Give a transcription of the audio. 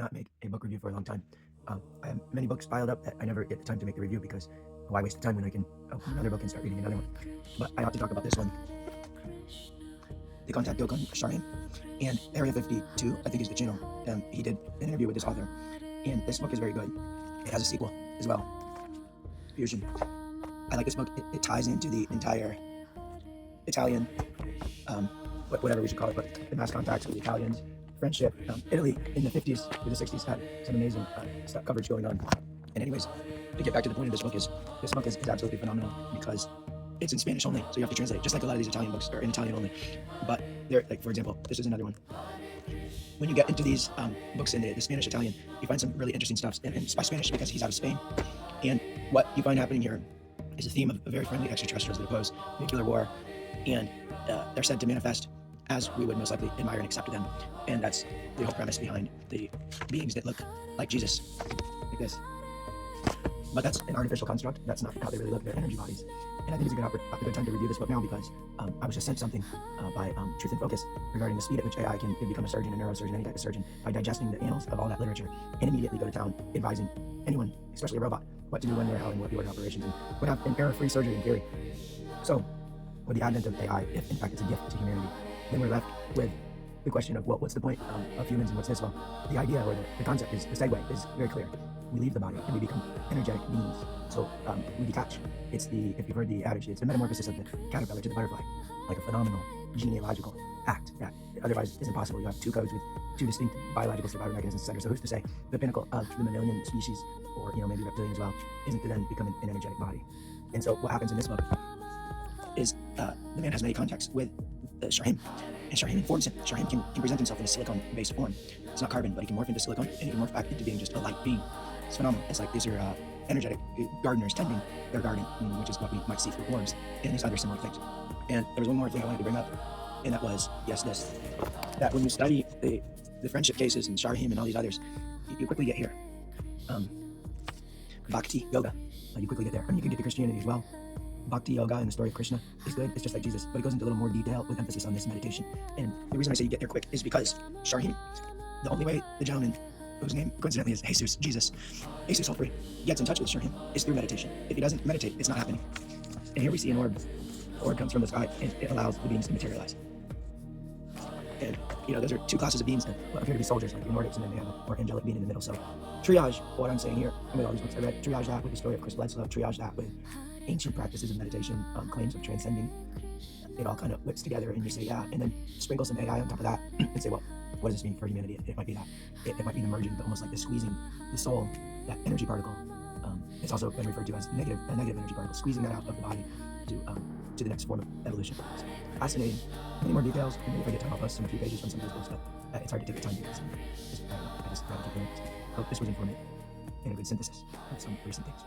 not make a book review for a long time. I have many books piled up that I never get the time to make the review because why waste the time when I can open another book and start reading another one. But I ought to talk about this one, the Contacto Sharhim, and Area 52, I think is the channel. He did an interview with this author, and this book is very good. It has a sequel as well, Fusion. I like this book. It ties into the entire Italian, whatever we should call it, but the mass contacts with the Italians, friendship. Italy in the 50s through the 60s had some amazing coverage going on. And anyways, to get back to the point of this book is absolutely phenomenal because it's in Spanish only, so you have to translate, just like a lot of these Italian books are in Italian only. But they're, like, for example, this is another one. When you get into these books in the Spanish Italian, you find some really interesting stuff, and by Spanish because he's out of Spain. And what you find happening here is a theme of very friendly extraterrestrials that oppose nuclear war, and they're said to manifest as we would most likely admire and accept them. And that's the whole premise behind the beings that look like Jesus, like this. But that's an artificial construct. That's not how they really look. They're energy bodies. And I think it's a good time to review this book now because I was just sent something by Truth and Focus regarding the speed at which AI can become a surgeon, a neurosurgeon, any type of surgeon, by digesting the annals of all that literature and immediately go to town advising anyone, especially a robot, what to do, when, where, how, and what the order of operations, and would have an error-free surgery in theory. So, with the advent of AI, if in fact it's a gift to humanity, then we're left with the question of, well, what's the point of humans and what's this? Well, the idea or the concept is, the segue is very clear. We leave the body and we become energetic beings. So we detach. It's if you've heard the adage, it's the metamorphosis of the caterpillar to the butterfly, like a phenomenal genealogical act that otherwise is impossible. You have two codes with two distinct biological survival mechanisms, etc. So who's to say the pinnacle of the mammalian species, or maybe reptilian as well, isn't to then become an energetic body? And so what happens in this book is the man has many contacts with Sharhim, and Sharhim informs him. Sharhim can present himself in a silicon-based form. It's not carbon, but he can morph into silicon, and he can morph back into being just a light being. It's phenomenal. It's like these are energetic gardeners tending their garden, which is what we might see through worms and these other similar things. And there was one more thing I wanted to bring up, and that was, that when you study the friendship cases and Sharhim and all these others, you quickly get here. Bhakti yoga, you quickly get there. And you can get to Christianity as well. Bhakti yoga and the story of Krishna is good. It's just like Jesus, but it goes into a little more detail with emphasis on this meditation. And the reason I say you get there quick is because Sharhim, the only way the gentleman, whose name coincidentally is Jesus, Jofre, gets in touch with Sharhim is through meditation. If he doesn't meditate, it's not happening. And here we see an orb. The orb comes from the sky, and it allows the beings to materialize. And those are two classes of beings that appear to be soldiers, like the Nordics, and then they have a more angelic being in the middle. So triage what I'm saying here, with all these books I read, triage that with the story of Chris Bledsoe, triage that with ancient practices of meditation, claims of transcending. It all kind of whips together, and you say, yeah, and then sprinkle some AI on top of that and say, well, what does this mean for humanity? It might be that. It might be the merging, almost like the squeezing the soul, that energy particle. It's also been referred to as a negative energy particle, squeezing that out of the body to the next form of evolution. So, fascinating. Many more details, and maybe if I get time, I'll post a few pages from some of those books, but it's hard to take the time because I just gravitate to it. Hope this was informative and a good synthesis of some recent things.